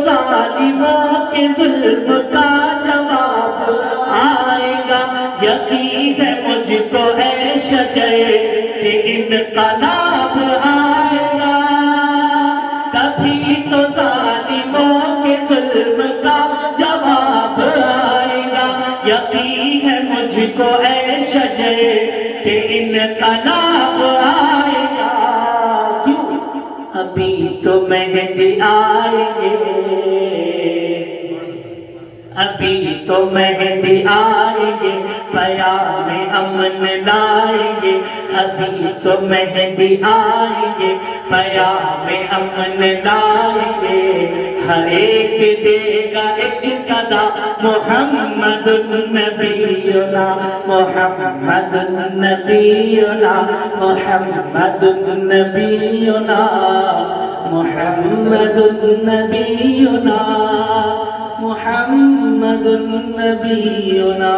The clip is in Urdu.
ظالموں کے ظلم کا جواب آئے گا، یقین ہے مجھ کو اے شجر کہ انقلاب آئے گا۔ کبھی تو ظالموں کے ظلم کا جواب آئے گا، یقین ہے مجھ کو اے شجر کہ انقلاب آئے گا۔ کیوں؟ ابھی تو مہدی آئیں گے، ابھی تو مہدی آئیں گے، پیام امن لائیں گے، ابھی تو مہدی آئیں گے، پیام امن لائیں گے۔ ہر ایک دے گا ایک صدا، محمد النبینا، محمد النبینا، محمد النبینا، محمد النبینا، محمد النبینا۔